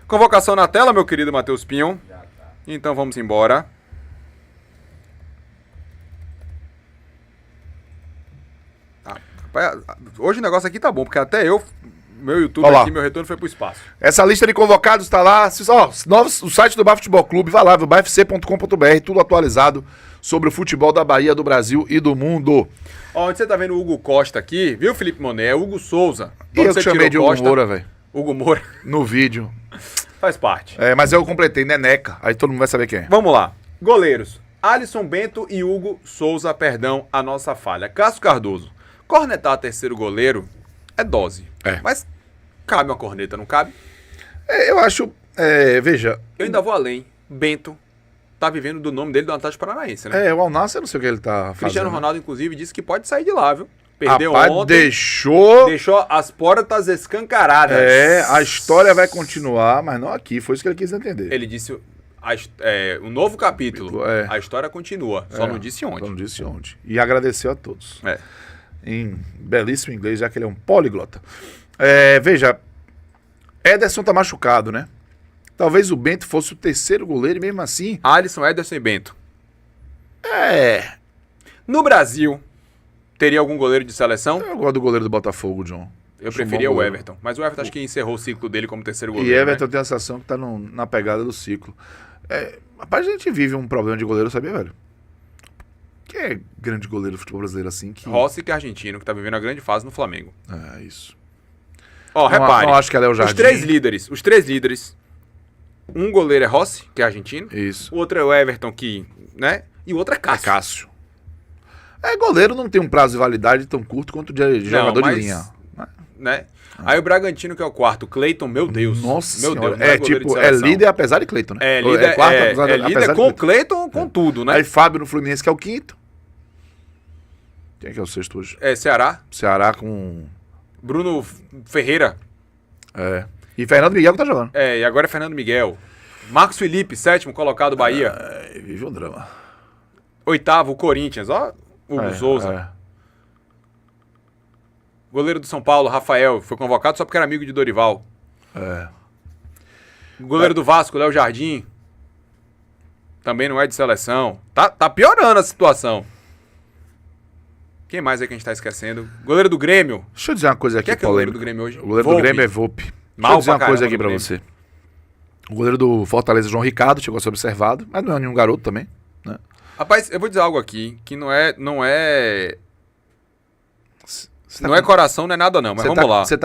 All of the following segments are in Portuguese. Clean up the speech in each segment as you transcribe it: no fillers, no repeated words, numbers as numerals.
Convocação na tela, meu querido Matheus Pinho. Então vamos embora. Hoje o negócio aqui tá bom, porque até meu YouTube aqui, meu retorno foi pro espaço. Essa lista de convocados tá lá. O site do Bahia Futebol Clube, vai lá, bafc.com.br, tudo atualizado sobre o futebol da Bahia, do Brasil e do mundo. Ó, onde você tá vendo o Hugo Costa aqui, viu, Felipe Monet? É Hugo Souza. E eu chamei de Hugo Moura, velho. Hugo Moura. No vídeo. Faz parte. Mas eu completei, Neneca. Aí todo mundo vai saber quem é. Vamos lá. Goleiros. Alisson Bento e Hugo Souza, perdão, a nossa falha. Cássio Cardoso. Cornetar terceiro goleiro é dose. Mas cabe uma corneta, não cabe? Eu acho... veja... Eu ainda vou além. Bento tá vivendo do nome dele do Atlético Paranaense, né? O Alnasser, eu não sei o que ele tá fazendo. Cristiano Ronaldo, inclusive, disse que pode sair de lá, viu? Perdeu ontem. Deixou as portas escancaradas. A história vai continuar, mas não aqui. Foi isso que ele quis entender. Ele disse... um novo capítulo. A história continua. Só não disse onde. Só não disse onde. E agradeceu a todos. Em belíssimo inglês, já que ele é um poliglota. Veja, Ederson tá machucado, né? Talvez o Bento fosse o terceiro goleiro e mesmo assim... Alisson, Ederson e Bento. No Brasil, teria algum goleiro de seleção? Eu gosto do goleiro do Botafogo, John. Eu preferia o Everton. Mas o Everton acho que encerrou o ciclo dele como terceiro goleiro. E Everton tem a sensação que tá na pegada do ciclo. Rapaz, a gente vive um problema de goleiro, sabia, velho? Que é grande goleiro do futebol brasileiro assim? Rossi, que é argentino, que tá vivendo a grande fase no Flamengo. Isso. Ó, repare. Não acho que ela é o Jardim. Os três líderes. Um goleiro é Rossi, que é argentino. Isso. O outro é o Everton, né? E o outro é Cássio. Goleiro não tem um prazo de validade tão curto quanto de jogador de linha. Né? Aí o Bragantino, que é o quarto, Cleiton, meu Deus. Nossa meu senhora. Deus. É líder apesar de Cleiton, né? É líder, é líder com Cleiton, com tudo, né? Aí Fábio no Fluminense, que é o quinto. Quem é que é o sexto hoje? Ceará. Ceará com... Bruno Ferreira. E Fernando Miguel que tá jogando. E agora é Fernando Miguel. Marcos Felipe, sétimo colocado, Bahia. Vive um drama. Oitavo, o Corinthians. Ó, Hugo Souza. Goleiro do São Paulo, Rafael, foi convocado só porque era amigo de Dorival. Goleiro do Vasco, Léo Jardim. Também não é de seleção. Tá piorando a situação. Quem mais é que a gente tá esquecendo? Goleiro do Grêmio. Deixa eu dizer uma coisa aqui, Quem é que é o goleiro do Grêmio hoje? O goleiro do Grêmio é Volpe. Deixa eu dizer uma coisa aqui pra você. O goleiro do Fortaleza, João Ricardo, chegou a ser observado, mas não é nenhum garoto também, né? Rapaz, eu vou dizer algo aqui, que não é coração, não é nada não, mas vamos lá. Você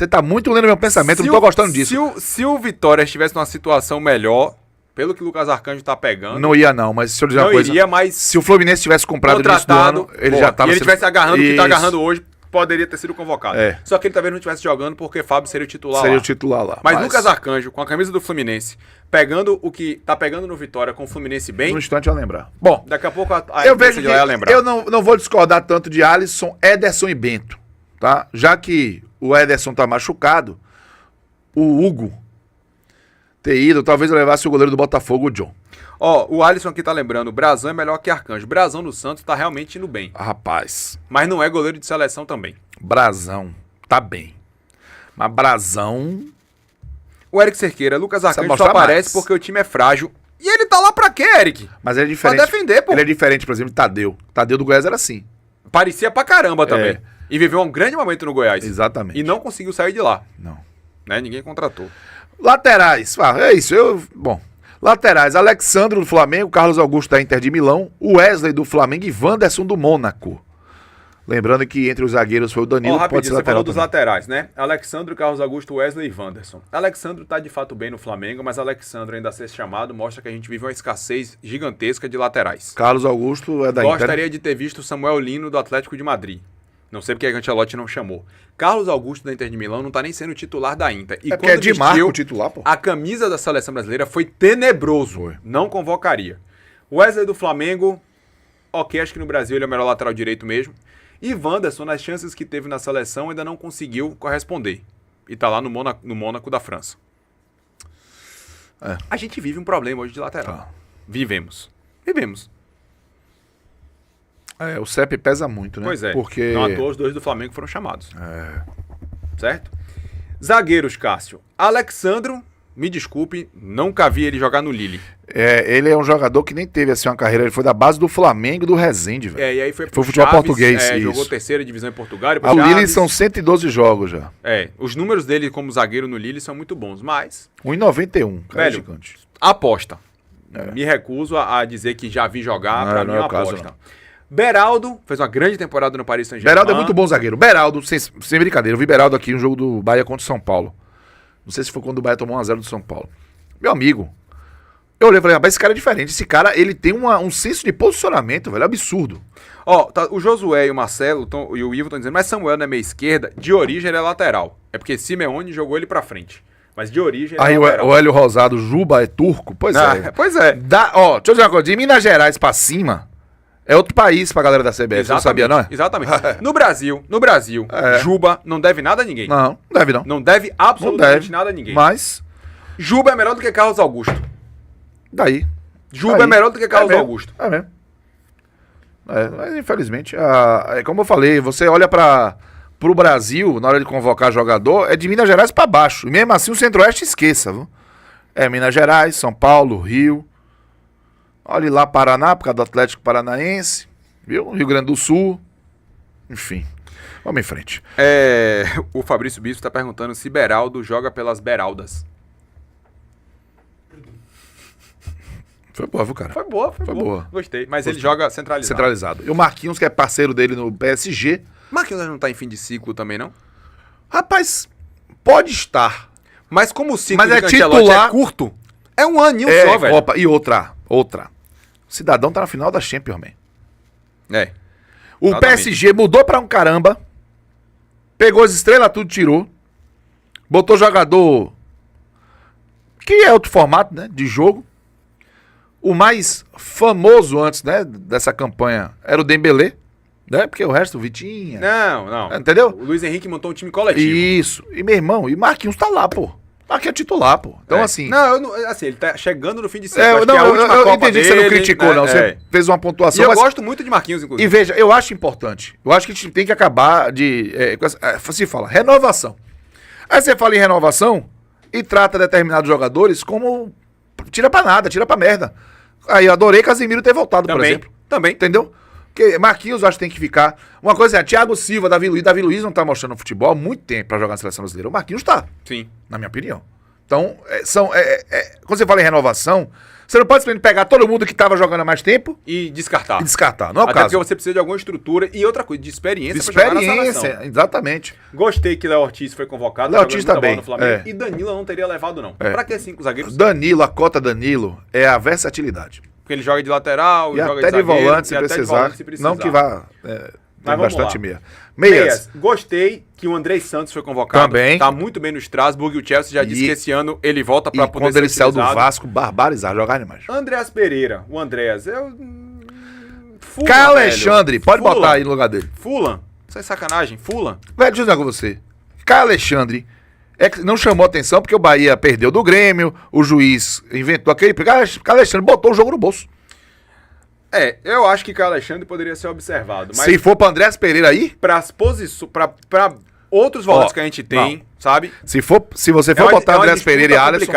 tá muito lendo meu pensamento, não tô gostando disso. Se o Vitória estivesse numa situação melhor, pelo que o Lucas Arcanjo tá pegando... Não ia não, mas se eu dizer uma coisa... Não iria, mas... Se o Fluminense tivesse comprado no início do ano, ele já tava... E ele estivesse agarrando o que tá agarrando hoje, poderia ter sido convocado. Só que ele talvez não estivesse jogando porque Fábio seria o titular lá. Seria o titular lá. Mas Lucas Arcanjo, com a camisa do Fluminense, pegando o que tá pegando no Vitória com o Fluminense bem... No instante vai lembrar. Bom, daqui a pouco eu vejo que eu não vou discordar tanto de Alisson, Ederson e Bento, tá? Já que o Ederson tá machucado, o Hugo ter ido, talvez eu levasse o goleiro do Botafogo, o John. O Alisson aqui tá lembrando, Brazão é melhor que Arcanjo. Brazão do Santos tá realmente indo bem. Rapaz. Mas não é goleiro de seleção também. Brazão tá bem. Mas Brazão... O Eric Cerqueira, Lucas Arcanjo só aparece porque o time é frágil. E ele tá lá pra quê, Eric? Mas ele é diferente. Pra defender, pô. Ele é diferente, por exemplo, de Tadeu. Tadeu do Goiás era assim. Parecia pra caramba também. E viveu um grande momento no Goiás. Exatamente. E não conseguiu sair de lá. Não. Né? Ninguém contratou. Laterais. É isso. Bom. Laterais. Alexandre do Flamengo, Carlos Augusto da Inter de Milão, Wesley do Flamengo e Wanderson do Mônaco. Lembrando que entre os zagueiros foi o Danilo, que pode ser você lateral falou dos laterais, né? Alexandre, Carlos Augusto, Wesley e Wanderson. Alexandre tá de fato bem no Flamengo, mas Alexandre ainda ser chamado mostra que a gente vive uma escassez gigantesca de laterais. Carlos Augusto é da Inter. Gostaria de ter visto Samuel Lino do Atlético de Madrid. Não sei porque a Ancelotti não chamou. Carlos Augusto da Inter de Milão não tá nem sendo titular da Inter. E porque é de Marco o titular, pô. A camisa da seleção brasileira foi tenebroso. Não convocaria. Wesley do Flamengo, ok, acho que no Brasil ele é o melhor lateral direito mesmo. E Wanderson, nas chances que teve na seleção, ainda não conseguiu corresponder. E tá lá no Mônaco da França. A gente vive um problema hoje de lateral. Vivemos. O CEP pesa muito, né? Pois é. Porque... Não à toa, os dois do Flamengo foram chamados. Certo? Zagueiros, Cássio. Alexandro, me desculpe, nunca vi ele jogar no Lille. Ele é um jogador que nem teve assim uma carreira, ele foi da base do Flamengo e do Resende, velho. E aí foi pro futebol Chaves, português, jogou terceira divisão em Portugal. O Lille são 112 jogos já. Os números dele como zagueiro no Lille são muito bons, mas... 1,91, cara, velho, gigante. Aposta. Me recuso a dizer que já vi jogar, pra mim é uma aposta. Não. Beraldo fez uma grande temporada no Paris Saint-Germain. Beraldo é muito bom zagueiro. Beraldo, sem brincadeira, eu vi Beraldo aqui no jogo do Bahia contra o São Paulo. Não sei se foi quando o Bahia tomou 1-0 do São Paulo. Meu amigo, eu olhei e falei, mas esse cara é diferente. Esse cara, ele tem um senso de posicionamento, velho, absurdo. O Josué e o Marcelo e o Ivo estão dizendo, mas Samuel na meia esquerda, de origem ele é lateral. É porque Simeone jogou ele pra frente. Mas de origem ele é lateral. O Hélio Rosado, Juba é turco? Pois é. Pois é. Deixa eu dizer uma coisa, de Minas Gerais pra cima, é outro país pra galera da CBF, você não sabia, não é? Exatamente. No Brasil, Juba não deve nada a ninguém. Não deve não. Não deve absolutamente nada a ninguém. Mas... Juba é melhor do que Carlos Augusto. Daí. Juba é melhor do que Carlos Augusto. É mesmo. Mas infelizmente, como eu falei, você olha pro Brasil, na hora de convocar jogador, é de Minas Gerais pra baixo. E mesmo assim o Centro-Oeste esqueça, viu? É Minas Gerais, São Paulo, Rio. Olha lá Paraná, por causa do Atlético Paranaense. Viu? Rio Grande do Sul. Enfim. Vamos em frente. O Fabrício Bispo tá perguntando se Beraldo joga pelas Beraldas. Foi boa, viu, cara? Foi boa. Gostei. Mas ele joga centralizado. E o Marquinhos, que é parceiro dele no PSG. Marquinhos não tá em fim de ciclo também, não? Rapaz, pode estar. Mas como o ciclo de Ancelotti é curto, é um aninho só, velho. Opa, e outra. O Cidadão tá na final da Champions, man. O PSG mudou pra um caramba. Pegou as estrelas, tudo tirou. Botou jogador que é outro formato, né, de jogo. O mais famoso antes, né, dessa campanha era o Dembélé, né? Porque o resto, o Vitinha... Não. Entendeu? O Luiz Henrique montou um time coletivo. Isso. E, meu irmão, e Marquinhos tá lá, pô. Marquinhos é titular, pô. Então, assim... ele tá chegando no fim de ciclo. Eu entendi que você não criticou, né? Não. Você fez uma pontuação... E eu gosto muito de Marquinhos, inclusive. E veja, eu acho importante. Eu acho que a gente tem que acabar de... se fala, renovação. Aí você fala em renovação e trata determinados jogadores como... Tira pra nada, tira pra merda. Aí eu adorei Casemiro ter voltado, por exemplo. Também. Entendeu? Porque Marquinhos eu acho que tem que ficar. Uma coisa é, Thiago Silva, Davi Luiz não tá mostrando futebol há muito tempo pra jogar na seleção brasileira. O Marquinhos tá. Sim. Na minha opinião. Então, quando você fala em renovação, você não pode simplesmente pegar todo mundo que tava jogando há mais tempo e descartar. Não é o Até caso. porque você precisa de alguma estrutura e outra coisa, de experiência pra jogar na seleção. Exatamente. Gostei que Léo Ortiz foi convocado. Léo Ortiz também. No Flamengo, e Danilo não teria levado, não. Pra que 5 zagueiros? A cota Danilo é a versatilidade. Porque ele joga de lateral, e joga até de zagueiro, volante se precisar. Não que vá... Tem bastante meia. Meias. Gostei que o Andrei Santos foi convocado. Também. Tá muito bem no Strasbourg e o Chelsea já disse que esse ano ele volta pra poder quando ele saiu do Vasco, barbarizar, jogar demais. Andreas Pereira. O Andreas, Caio Alexandre, pode botar aí no lugar dele. Fulan. Isso é sacanagem. Fulan. Velho, deixa eu dizer com você. Caio Alexandre não chamou atenção porque o Bahia perdeu do Grêmio, o juiz inventou aquele... Caio Alexandre botou o jogo no bolso. Eu acho que Caio Alexandre poderia ser observado. Mas se for pra Andreas Pereira aí... Pras posições... Pra outros volantes que a gente tem, sabe? Se você for botar Andreas Pereira e Alisson...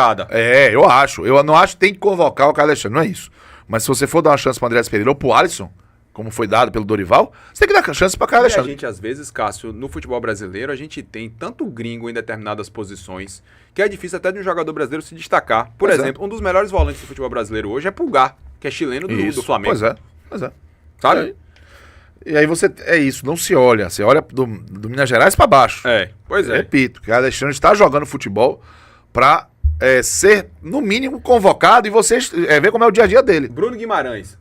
Eu acho. Eu não acho que tem que convocar o Caio Alexandre, não é isso. Mas se você for dar uma chance pro Andreas Pereira ou pro Alisson, como foi dado pelo Dorival, você tem que dar chance pra Caio Alexandre. E a gente, às vezes, Cássio, no futebol brasileiro, a gente tem tanto gringo em determinadas posições que é difícil até de um jogador brasileiro se destacar. Por exemplo, um dos melhores volantes do futebol brasileiro hoje é Pulgar, que é chileno do Flamengo. Pois é. Sabe? E aí você... É isso, não se olha. Você olha do Minas Gerais pra baixo. Pois é. Repito, que o Alexandre está jogando futebol pra ser, no mínimo, convocado e você ver como é o dia a dia dele. Bruno Guimarães.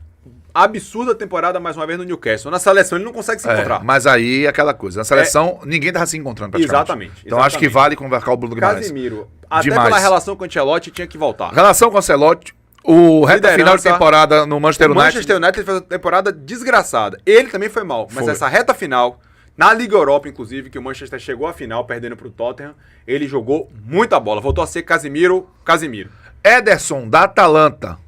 Absurda temporada mais uma vez no Newcastle. Na seleção ele não consegue se encontrar. Mas aí é aquela coisa. Na seleção ninguém tava se encontrando praticamente. Exatamente. Então acho que vale convocar o Bruno Guimarães. Casemiro. Até pela relação com o Ancelotti tinha que voltar. Relação com o Ancelotti. O reta final de temporada no Manchester United. O Manchester United fez uma temporada desgraçada. Ele também foi mal. Mas essa reta final, na Liga Europa, inclusive, que o Manchester chegou à final perdendo pro Tottenham, ele jogou muita bola. Voltou a ser Casemiro. Ederson, da Atalanta.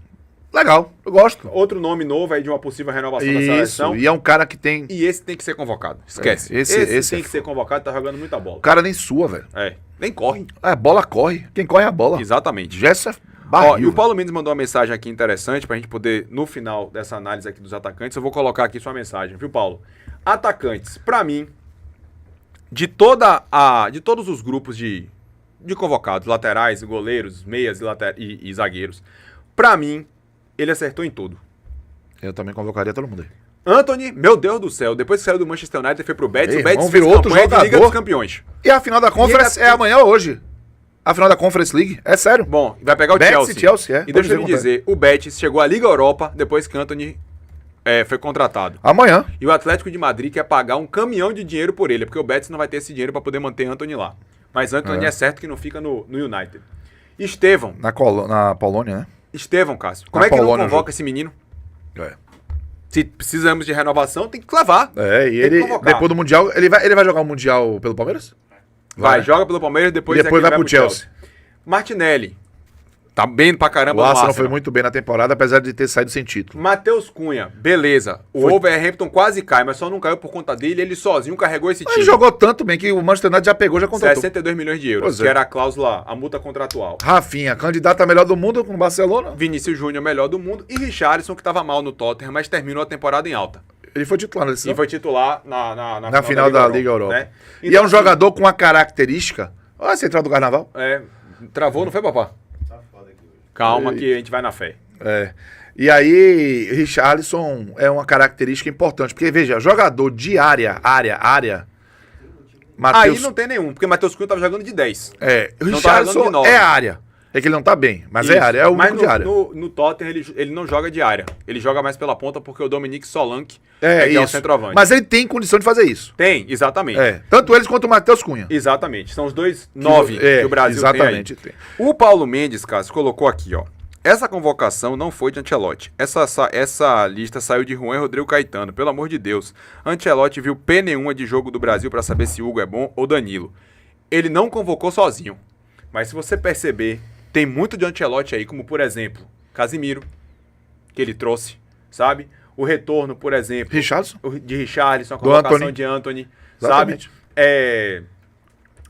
Legal, eu gosto. Outro nome novo aí de uma possível renovação da seleção. E é um cara que tem... E esse tem que ser convocado. Esquece. Esse tem que ser convocado, tá jogando muita bola. O cara nem sua, velho. Nem corre. A bola corre. Quem corre é a bola. Exatamente. Gerson é barril. E o Paulo Mendes mandou uma mensagem aqui interessante pra gente poder, no final dessa análise aqui dos atacantes, eu vou colocar aqui sua mensagem, viu, Paulo? Atacantes, pra mim, de todos os grupos de convocados, laterais, goleiros, meias e zagueiros, pra mim, ele acertou em tudo. Eu também convocaria todo mundo aí. Antony, meu Deus do céu, depois que saiu do Manchester United, foi pro Betis, o Betis virou outro jogador. De Liga dos Campeões. E a final da Conference é amanhã ou hoje? A final da Conference League? É sério. Bom, vai pegar o Betis Chelsea. é. E deixa eu te dizer, o Betis chegou à Liga Europa depois que Antony foi contratado. Amanhã. E o Atlético de Madrid quer pagar um caminhão de dinheiro por ele, porque o Betis não vai ter esse dinheiro pra poder manter Antony lá. Mas Antony é certo que não fica no United. Estevão. Na Polônia, né? Estevão, Cássio. Como é que não convoca esse menino? Se precisamos de renovação, tem que levar. E ele, depois do Mundial, ele vai jogar o Mundial pelo Palmeiras? Vai, joga pelo Palmeiras, depois vai pro Chelsea. Martinelli. Tá bem pra caramba o no Arsenal. Foi muito bem na temporada, apesar de ter saído sem título. Matheus Cunha, beleza. O Wolverhampton quase cai, mas só não caiu por conta dele. Ele sozinho carregou esse time. Ele jogou tanto bem que o Manchester United já pegou, já contratou. 62 milhões de euros, que era a cláusula, a multa contratual. Rafinha, candidato a melhor do mundo com o Barcelona. Vinícius Júnior, melhor do mundo. E Richarlison, que tava mal no Tottenham, mas terminou a temporada em alta. Ele foi titular na decisão. E foi titular na final da Liga Europa. Né? Então, e é um jogador com uma característica... Olha a central do Carnaval. Travou, não foi, papá? Calma que a gente vai na fé. E aí, Richarlison é uma característica importante. Porque, veja, jogador de área... Mateus... Aí não tem nenhum, porque Matheus Cunha tava jogando de 10. O Richarlison é área. É que ele não tá bem, mas é área. É o único de área. No Tottenham ele não joga de área. Ele joga mais pela ponta porque o Dominique Solanke que é o centroavante. Mas ele tem condição de fazer isso. Tem, exatamente. Tanto eles quanto o Matheus Cunha. Exatamente. São os dois 9 que o Brasil exatamente tem aí. O Paulo Mendes, Cássio, colocou aqui, ó. Essa convocação não foi de Ancelotti. Essa lista saiu de Juan e Rodrigo Caetano. Pelo amor de Deus. Ancelotti viu P nenhuma de jogo do Brasil pra saber se Hugo é bom ou Danilo. Ele não convocou sozinho. Mas se você perceber, tem muito de Ancelotti aí, como por exemplo, Casimiro, que ele trouxe, sabe? O retorno, por exemplo, de Richarlison, a convocação de Antony, sabe?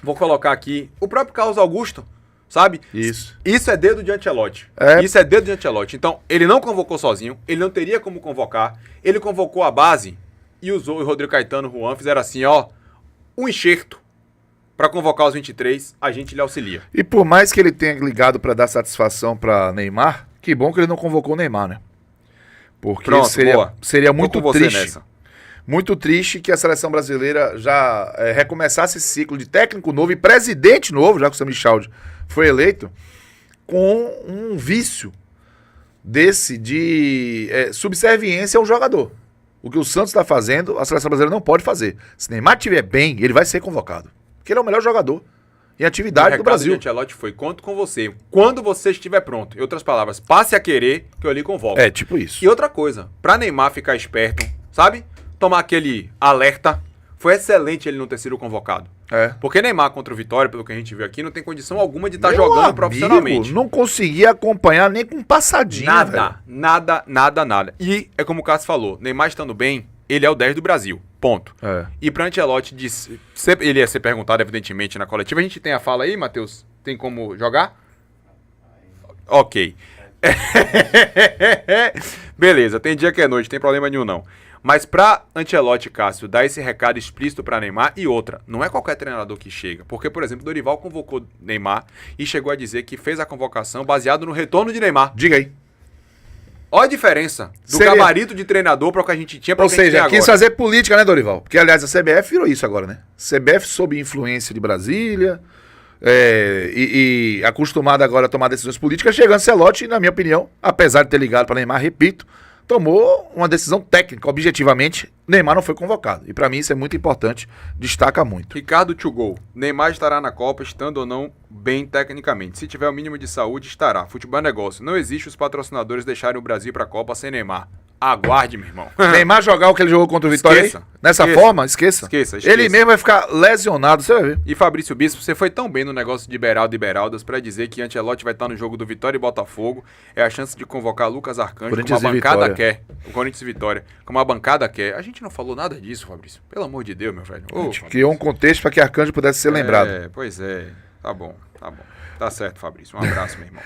Vou colocar aqui o próprio Carlos Augusto, sabe? Isso é dedo de Ancelotti. Isso é dedo de Ancelotti. Então, ele não convocou sozinho, ele não teria como convocar, ele convocou a base e usou o Rodrigo Caetano e o Juan, fizeram assim, ó, um enxerto. Para convocar os 23, a gente lhe auxilia. E por mais que ele tenha ligado para dar satisfação para Neymar, que bom que ele não convocou o Neymar, né? Porque seria muito triste. Muito triste que a seleção brasileira já recomeçasse esse ciclo de técnico novo e presidente novo, já que o Sami Chaldi foi eleito, com um vício desse de subserviência a um jogador. O que o Santos está fazendo, a seleção brasileira não pode fazer. Se Neymar estiver bem, ele vai ser convocado. Porque ele é o melhor jogador em atividade do Brasil. O recado de Ancelotti foi: conto com você quando você estiver pronto. Em outras palavras, passe a querer que eu lhe convoco. Tipo isso. E outra coisa, pra Neymar ficar esperto, sabe? Tomar aquele alerta. Foi excelente ele não ter sido convocado. Porque Neymar contra o Vitória, pelo que a gente viu aqui, não tem condição alguma de estar jogando profissionalmente. Não conseguia acompanhar nem com passadinha. Nada. E é como o Cássio falou, Neymar estando bem, ele é o 10 do Brasil. Ponto. E pra Ancelotti, ele ia ser perguntado, evidentemente, na coletiva. A gente tem a fala aí, Matheus? Tem como jogar? Ok. Beleza, tem dia que é noite, não tem problema nenhum não. Mas pra Ancelotti, Cássio, dar esse recado explícito pra Neymar e outra, não é qualquer treinador que chega. Porque, por exemplo, Dorival convocou Neymar e chegou a dizer que fez a convocação baseado no retorno de Neymar. Diga aí. Olha a diferença do gabarito de treinador para o que a gente tinha para o que a gente tem agora. Quis fazer política, né, Dorival? Porque, aliás, a CBF virou isso agora, né? CBF sob influência de Brasília e acostumada agora a tomar decisões políticas, chegando Ancelotti, na minha opinião, apesar de ter ligado para Neymar, repito, tomou uma decisão técnica. Objetivamente, Neymar não foi convocado. E para mim isso é muito importante, destaca muito. Ricardo Tchugol, Neymar estará na Copa, estando ou não bem tecnicamente. Se tiver o mínimo de saúde, estará. Futebol é negócio. Não existe os patrocinadores deixarem o Brasil para a Copa sem Neymar. Aguarde, meu irmão. Neymar jogar o que ele jogou contra o Vitória Esqueça. aí? Nessa Esqueça. forma, esqueça. Ele mesmo vai ficar lesionado, você vai ver. E Fabrício Bispo, você foi tão bem no negócio de Beraldo e Beraldas pra dizer que Ancelotti vai estar no jogo do Vitória e Botafogo. É a chance de convocar Lucas Arcanjo, Corinthians como a e bancada Vitória. quer. O Corinthians e Vitória, como a bancada quer. A gente não falou nada disso, Fabrício. Pelo amor de Deus, meu velho. A gente criou um contexto para que Arcanjo pudesse ser lembrado. Pois é. Tá bom, tá bom. Tá certo, Fabrício. Um abraço, meu irmão.